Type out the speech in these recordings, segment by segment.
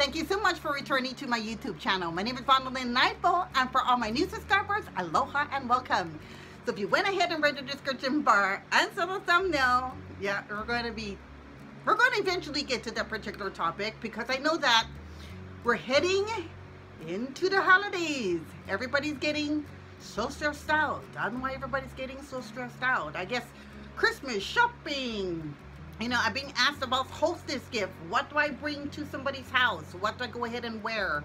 Thank you so much for returning to my YouTube channel. My name is Ranalynn Naipo, and for all my new subscribers, aloha and welcome. So if you went ahead and read the description bar and saw the thumbnail, yeah, we're going to eventually get to that particular topic, because I know that we're heading into the holidays. Everybody's getting so stressed out. I don't know why everybody's getting so stressed out. I guess Christmas shopping. You know, I'm being asked about Hostess gift. What do I bring to somebody's house? What do I go ahead and wear?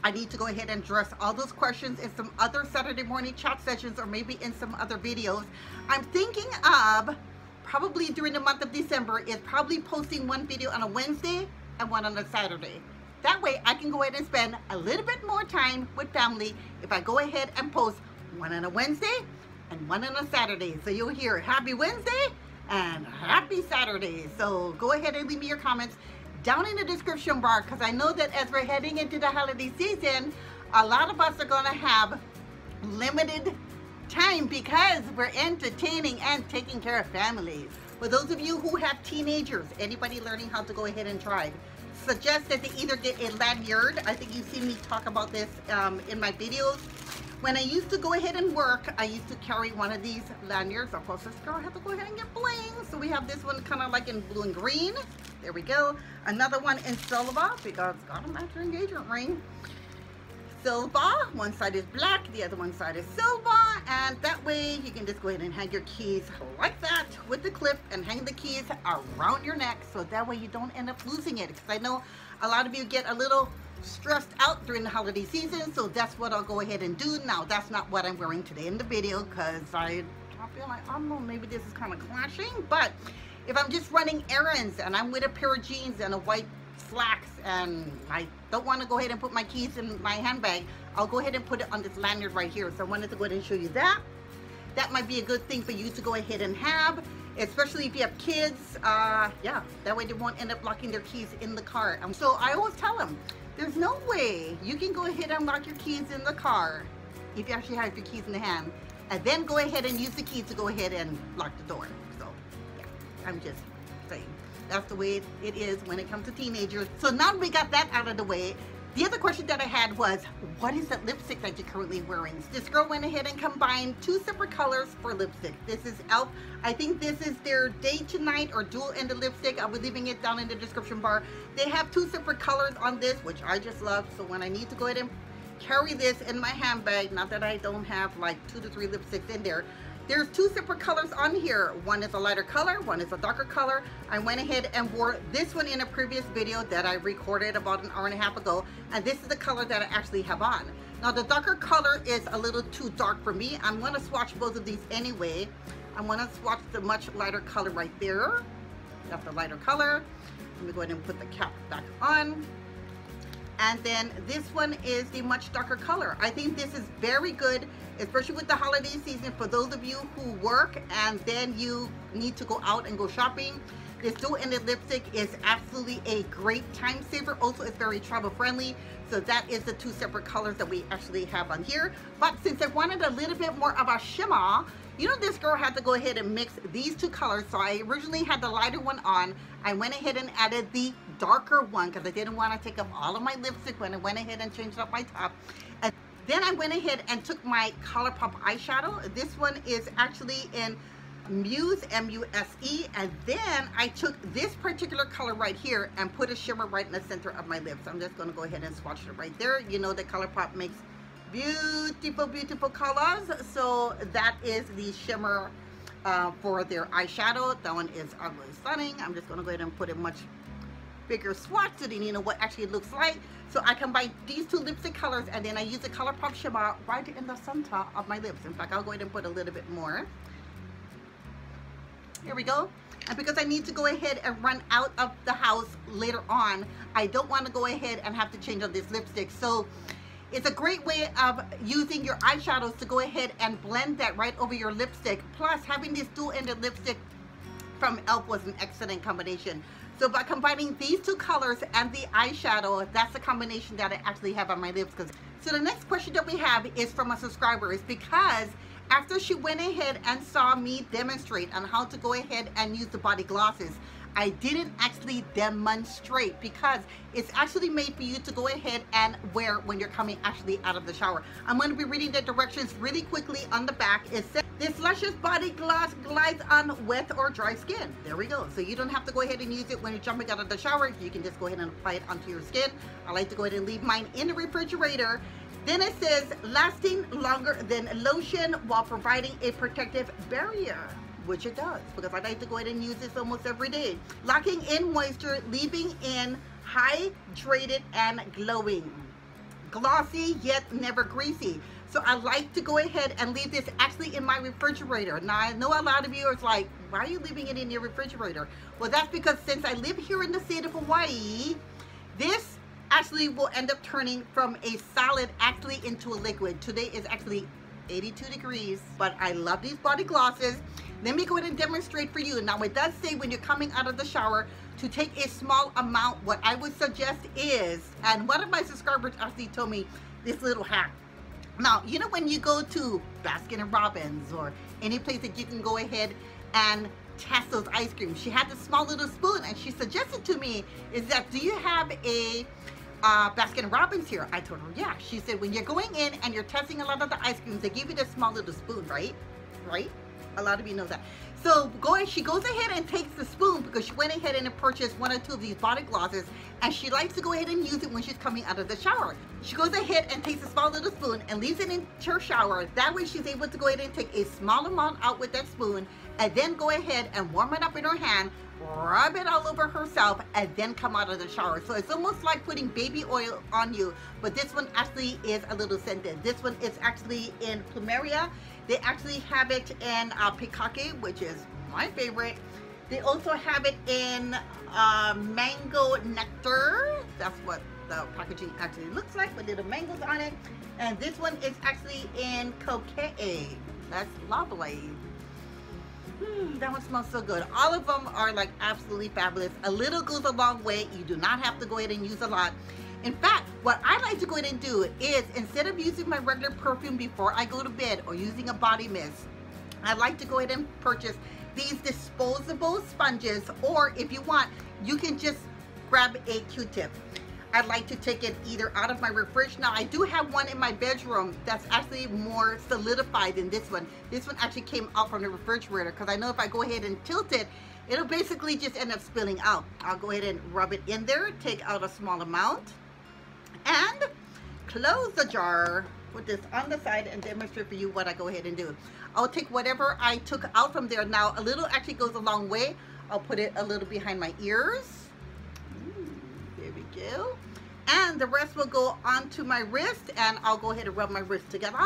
I need to go ahead and address all those questions in some other Saturday morning chat sessions, or maybe in some other videos. I'm thinking of probably during the month of December is probably posting one video on a Wednesday and one on a Saturday. That way I can go ahead and spend a little bit more time with family if I go ahead and post one on a Wednesday and one on a Saturday. So you'll hear Happy Wednesday and Happy Saturday. So go ahead and leave me your comments down in the description bar, because I know that as we're heading into the holiday season, a lot of us are going to have limited time because we're entertaining and taking care of families. For those of you who have teenagers, anybody learning how to go ahead and drive, suggest that they either get a lanyard. I think you've seen me talk about this in my videos. When I used to go ahead and work, I used to carry one of these lanyards. Of course, this girl had to go ahead and get bling. So we have this one kind of like in blue and green. There we go. Another one in silver, because it's got a match your engagement ring. Silver, one side is black, the other one side is silver, and that way you can just go ahead and hang your keys like that with the clip and hang the keys around your neck, so that way you don't end up losing it. Because I know a lot of you get a little stressed out during the holiday season, so that's what I'll go ahead and do. Now, that's not what I'm wearing today in the video, because I feel like, I don't know, maybe this is kind of clashing, but if I'm just running errands and I'm with a pair of jeans and a white slacks and I don't want to go ahead and put my keys in my handbag, I'll go ahead and put it on this lanyard right here. So I wanted to go ahead and show you that. That might be a good thing for you to go ahead and have, especially if you have kids. Yeah, that way they won't end up locking their keys in the car. So I always tell them, there's no way you can go ahead and lock your keys in the car if you actually have your keys in the hand, and then go ahead and use the key to go ahead and lock the door. So yeah, I'm just saying. That's the way it is when it comes to teenagers. So now we got that out of the way. The other question that I had was, what is that lipstick that you're currently wearing? This girl went ahead and combined two separate colors for lipstick. This is e.l.f. I think this is their Day to Night or dual ended lipstick. I'll be leaving it down in the description bar. They have two separate colors on this, which I just love. So when I need to go ahead and carry this in my handbag, not that I don't have like 2 to 3 lipsticks in there, there's two separate colors on here. One is a lighter color, one is a darker color. I went ahead and wore this one in a previous video that I recorded about an hour and a half ago, and this is the color that I actually have on. Now the darker color is a little too dark for me. I'm gonna swatch both of these anyway. I'm gonna swatch the much lighter color right there. That's the lighter color. Let me go ahead and put the cap back on. And then this one is the much darker color. I think this is very good, especially with the holiday season, for those of you who work and then you need to go out and go shopping. This dual-ended lipstick is absolutely a great time saver. Also, it's very travel friendly. So that is the two separate colors that we actually have on here. But since I wanted a little bit more of a shimmer, you know, this girl had to go ahead and mix these two colors. So I originally had the lighter one on. I went ahead and added the darker one because I didn't want to take up all of my lipstick when I went ahead and changed up my top. And then I went ahead and took my ColourPop eyeshadow. This one is actually in Muse, M-U-S-E, and then I took this particular color right here and put a shimmer right in the center of my lips. I'm just going to go ahead and swatch it right there. You know that ColourPop makes beautiful, beautiful colors. So that is the shimmer for their eyeshadow. That one is absolutely stunning. I'm just going to go ahead and put a much bigger swatch so that you know what actually it looks like. So I combine these two lipstick colors, and then I use the ColourPop shimmer right in the center of my lips. In fact, I'll go ahead and put a little bit more. Here we go. And because I need to go ahead and run out of the house later on, I don't want to go ahead and have to change up this lipstick. So it's a great way of using your eyeshadows to go ahead and blend that right over your lipstick. Plus, having this dual-ended lipstick from e.l.f. was an excellent combination. So by combining these two colors and the eyeshadow, that's the combination that I actually have on my lips. So the next question that we have is from a subscriber, is because after she went ahead and saw me demonstrate on how to go ahead and use the body glosses, I didn't actually demonstrate because it's actually made for you to go ahead and wear when you're coming actually out of the shower. I'm going to be reading the directions really quickly on the back. It says, this luscious body gloss glides on wet or dry skin. There we go. So you don't have to go ahead and use it when you're jumping out of the shower. You can just go ahead and apply it onto your skin. I like to go ahead and leave mine in the refrigerator. Then it says, lasting longer than lotion while providing a protective barrier, which it does, because I like to go ahead and use this almost every day. Locking in moisture, leaving in hydrated and glowing. Glossy yet never greasy. So I like to go ahead and leave this actually in my refrigerator. Now I know a lot of you are like, why are you leaving it in your refrigerator? Well, that's because since I live here in the state of Hawaii, this actually will end up turning from a solid actually into a liquid. Today is actually 82 degrees, but I love these body glosses. Let me go ahead and demonstrate for you. Now it does say when you're coming out of the shower to take a small amount. What I would suggest is, and one of my subscribers actually told me this little hack. Now, you know when you go to Baskin-Robbins or any place that you can go ahead and test those ice creams, she had this small little spoon and she suggested to me is that, do you have a Baskin-Robbins here? I told her, yeah. She said, when you're going in and you're testing a lot of the ice creams, they give you this small little spoon, right? Right? A lot of you know that. So she goes ahead and takes the spoon because she went ahead and purchased 1 or 2 of these body glosses, and she likes to go ahead and use it when she's coming out of the shower. She goes ahead and takes a small little spoon and leaves it in her shower. That way she's able to go ahead and take a small amount out with that spoon and then go ahead and warm it up in her hand, rub it all over herself, and then come out of the shower. So it's almost like putting baby oil on you, but this one actually is a little scented. This one is actually in plumeria. They actually have it in pikake, which is my favorite. They also have it in mango nectar. That's what the packaging actually looks like with little mangoes on it. And this one is actually in coquet. That's lovely. That one smells so good. All of them are like absolutely fabulous. A little goes a long way. You do not have to go ahead and use a lot. In fact, what I like to go ahead and do is, instead of using my regular perfume before I go to bed or using a body mist, I like to go ahead and purchase these disposable sponges, or if you want, you can just grab a Q-tip. I like to take it either out of my fridge. Now I do have one in my bedroom that's actually more solidified than this one. This one actually came out from the refrigerator because I know if I go ahead and tilt it, it'll basically just end up spilling out. I'll go ahead and rub it in there, take out a small amount, and close the jar, put this on the side, and demonstrate for you what I go ahead and do. I'll take whatever I took out from there. Now a little actually goes a long way. I'll put it a little behind my ears. There we go. And the rest will go onto my wrist, and I'll go ahead and rub my wrist together.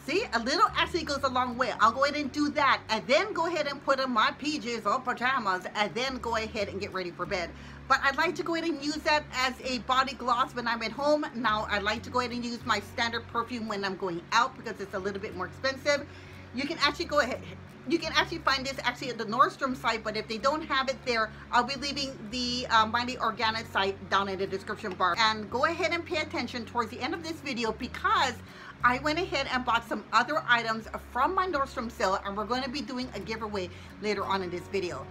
See, a little actually goes a long way. I'll go ahead and do that, and then go ahead and put on my PJs or pajamas, and then go ahead and get ready for bed. But I like to go ahead and use that as a body gloss when I'm at home. Now I like to go ahead and use my standard perfume when I'm going out because it's a little bit more expensive. You can actually go ahead, you can actually find this actually at the Nordstrom site, but if they don't have it there, I'll be leaving the Mighty Organic site down in the description bar. And go ahead and pay attention towards the end of this video because I went ahead and bought some other items from my Nordstrom sale, and we're going to be doing a giveaway later on in this video.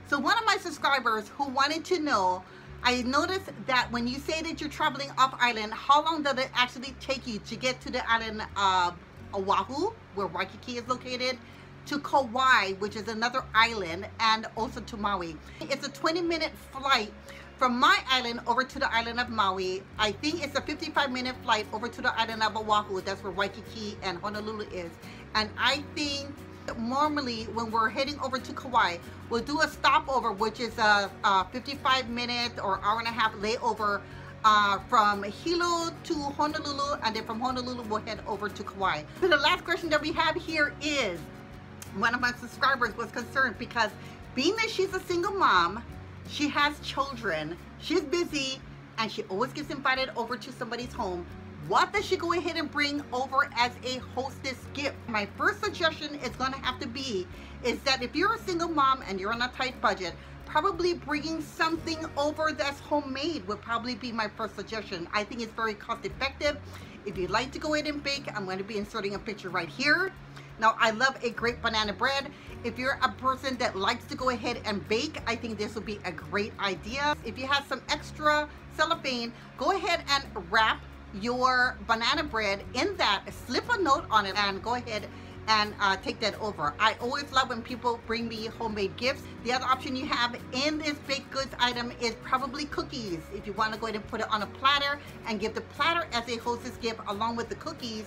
So one of my subscribers who wanted to know, I noticed that when you say that you're traveling off island, how long does it actually take you to get to the island of Oahu, where Waikiki is located, to Kauai, which is another island, and also to Maui? It's a 20-minute flight from my island over to the island of Maui. I think it's a 55-minute flight over to the island of Oahu. That's where Waikiki and Honolulu is. And I think normally when we're heading over to Kauai, we'll do a stopover, which is a 55-minute or hour-and-a-half layover from Hilo to Honolulu, and then from Honolulu we'll head over to Kauai. So the last question that we have here is, one of my subscribers was concerned because being that she's a single mom, she has children, she's busy, and she always gets invited over to somebody's home. What does she go ahead and bring over as a hostess gift? My first suggestion is going to have to be is that if you're a single mom and you're on a tight budget, probably bringing something over that's homemade would probably be my first suggestion. I think it's very cost effective. If you'd like to go ahead and bake, I'm going to be inserting a picture right here. Now, I love a great banana bread. If you're a person that likes to go ahead and bake, I think this would be a great idea. If you have some extra cellophane, go ahead and wrap your banana bread in that, slip a note on it, and go ahead and take that over. I always love when people bring me homemade gifts. The other option you have in this baked goods item is probably cookies. If you want to go ahead and put it on a platter and give the platter as a hostess gift along with the cookies,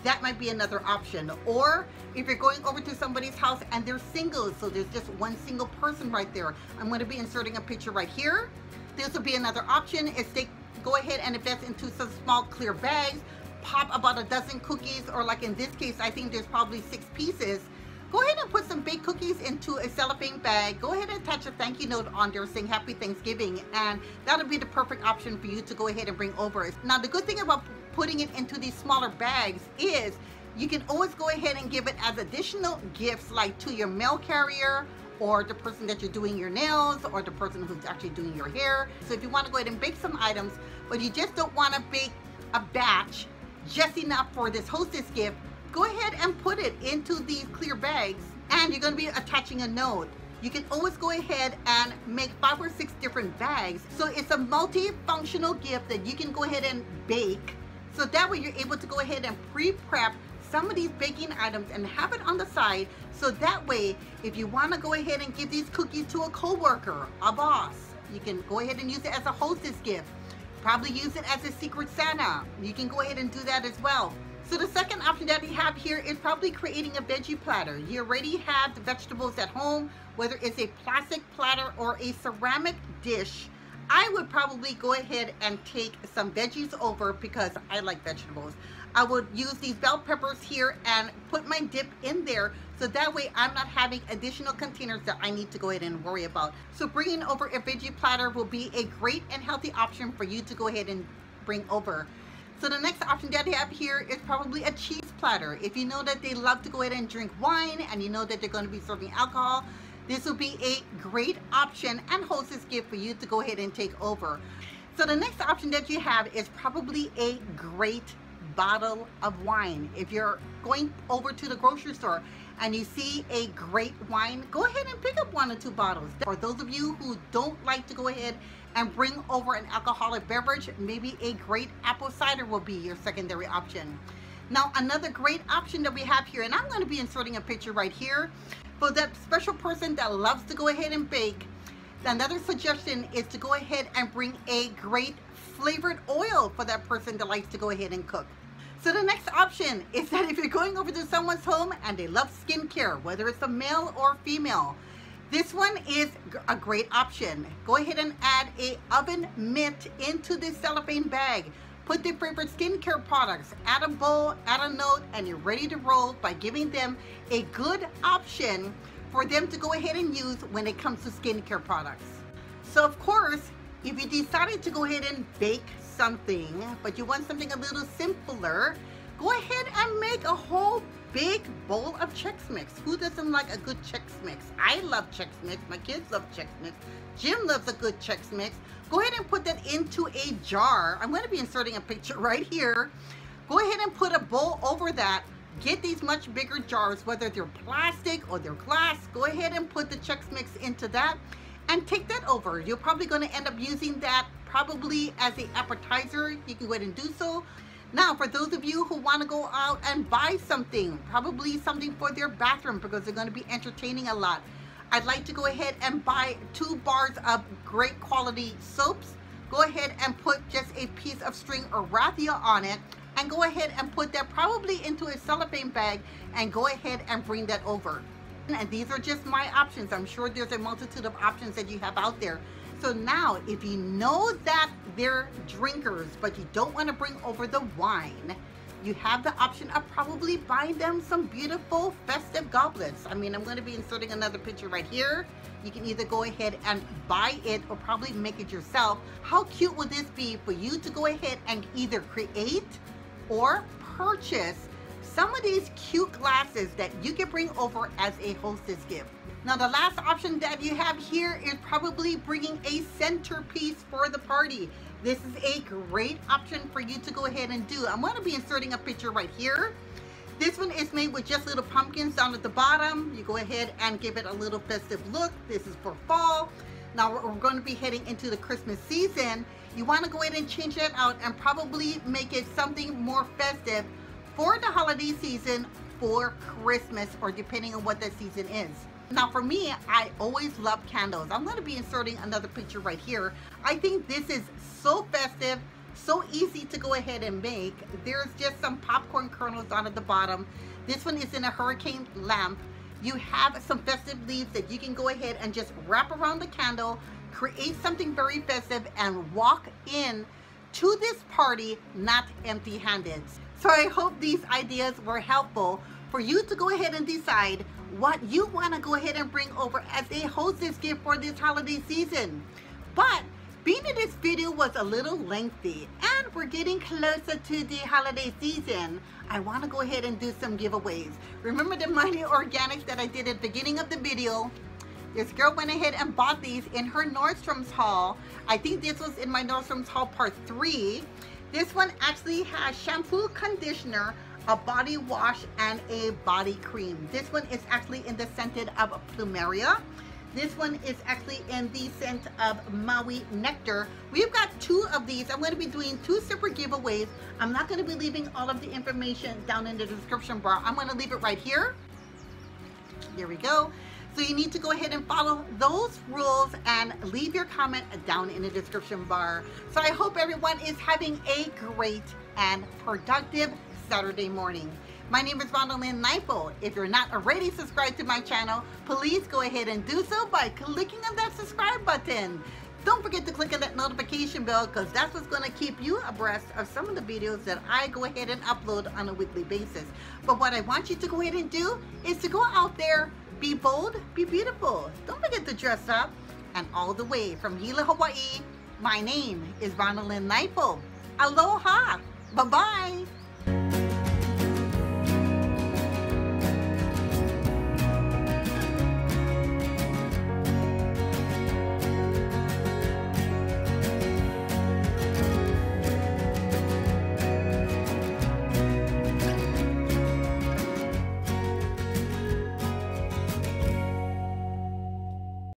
that might be another option. Or if you're going over to somebody's house and they're singles, so there's just one single person right there, I'm going to be inserting a picture right here. This would be another option, is they go ahead and invest into some small clear bags, pop about a dozen cookies, or like in this case, I think there's probably 6 pieces. Go ahead and put some baked cookies into a cellophane bag. Go ahead and attach a thank you note on there saying Happy Thanksgiving, and that'll be the perfect option for you to go ahead and bring over. Now, the good thing about putting it into these smaller bags is you can always go ahead and give it as additional gifts, like to your mail carrier, or the person that you're doing your nails, or the person who's actually doing your hair. So if you want to go ahead and bake some items, but you just don't want to bake a batch just enough for this hostess gift, go ahead and put it into these clear bags, and you're going to be attaching a note. You can always go ahead and make 5 or 6 different bags. So it's a multifunctional gift that you can go ahead and bake. So that way you're able to go ahead and pre-prep some of these baking items and have it on the side. So that way, if you want to go ahead and give these cookies to a coworker, a boss, you can go ahead and use it as a hostess gift. Probably use it as a secret Santa. You can go ahead and do that as well. So the second option that we have here is probably creating a veggie platter. You already have the vegetables at home, whether it's a plastic platter or a ceramic dish. I would probably go ahead and take some veggies over because I like vegetables. I would use these bell peppers here and put my dip in there, so that way I'm not having additional containers that I need to go ahead and worry about. So bringing over a veggie platter will be a great and healthy option for you to go ahead and bring over. So the next option that I have here is probably a cheese platter. If you know that they love to go ahead and drink wine, and you know that they're going to be serving alcohol, this will be a great option and hostess gift for you to go ahead and take over. So the next option that you have is probably a great bottle of wine. If you're going over to the grocery store and you see a great wine, go ahead and pick up 1 or 2 bottles. For those of you who don't like to go ahead and bring over an alcoholic beverage, maybe a great apple cider will be your secondary option. Now, another great option that we have here, and I'm going to be inserting a picture right here, for that special person that loves to go ahead and bake, another suggestion is to go ahead and bring a great flavored oil for that person that likes to go ahead and cook. So the next option is that if you're going over to someone's home and they love skincare, whether it's a male or female, this one is a great option. Go ahead and add a oven mitt into this cellophane bag. Put their favorite skincare products, add a bowl, add a note, and you're ready to roll by giving them a good option for them to go ahead and use when it comes to skincare products. So of course, if you decided to go ahead and bake something, but you want something a little simpler, go ahead and make a whole big bowl of Chex Mix. Who doesn't like a good Chex Mix? I love Chex Mix. My kids love Chex Mix. Jim loves a good Chex Mix. Go ahead and put that into a jar. I'm going to be inserting a picture right here. Go ahead and put a bowl over that. Get these much bigger jars, whether they're plastic or they're glass. Go ahead and put the Chex Mix into that and take that over. You're probably going to end up using that probably as an appetizer. You can go ahead and do so. Now, for those of you who want to go out and buy something, probably something for their bathroom because they're going to be entertaining a lot, I'd like to go ahead and buy 2 bars of great quality soaps. Go ahead and put just a piece of string or raffia on it, and go ahead and put that probably into a cellophane bag and go ahead and bring that over. And these are just my options. I'm sure there's a multitude of options that you have out there. So now, if you know that they're drinkers, but you don't want to bring over the wine, you have the option of probably buying them some beautiful festive goblets. I mean, I'm going to be inserting another picture right here. You can either go ahead and buy it or probably make it yourself. How cute would this be for you to go ahead and either create or purchase some of these cute glasses that you can bring over as a hostess gift? Now, the last option that you have here is probably bringing a centerpiece for the party. This is a great option for you to go ahead and do. I'm going to be inserting a picture right here. This one is made with just little pumpkins down at the bottom. You go ahead and give it a little festive look. This is for fall. Now we're going to be heading into the Christmas season. You want to go ahead and change that out and probably make it something more festive for the holiday season, for Christmas, or depending on what that season is. Now for me, I always love candles. I'm going to be inserting another picture right here. I think this is so festive, so easy to go ahead and make. There's just some popcorn kernels down at the bottom. This one is in a hurricane lamp. You have some festive leaves that you can go ahead and just wrap around the candle, create something very festive, and walk in to this party not empty-handed. So I hope these ideas were helpful for you to go ahead and decide what you want to go ahead and bring over as a hostess gift for this holiday season. But being that this video was a little lengthy and we're getting closer to the holiday season, I want to go ahead and do some giveaways. Remember the Mighty Organics that I did at the beginning of the video? This girl went ahead and bought these in her Nordstrom's haul. I think this was in my Nordstrom's haul part 3. This one actually has shampoo, conditioner, a body wash, and a body cream. This one is actually in the scented of Plumeria. This one is actually in the scent of Maui Nectar. We've got 2 of these. I'm going to be doing 2 separate giveaways. I'm not going to be leaving all of the information down in the description bar. I'm going to leave it right here. There we go. So you need to go ahead and follow those rules and leave your comment down in the description bar. So I hope everyone is having a great and productive Saturday morning. My name is Ranalynn Naipo. If you're not already subscribed to my channel, please go ahead and do so by clicking on that subscribe button. Don't forget to click on that notification bell, because that's what's going to keep you abreast of some of the videos that I go ahead and upload on a weekly basis. But what I want you to go ahead and do is to go out there, be bold, be beautiful. Don't forget to dress up. And all the way from Hilo, Hawaii, my name is Ranalynn Naipo. Aloha. Bye-bye.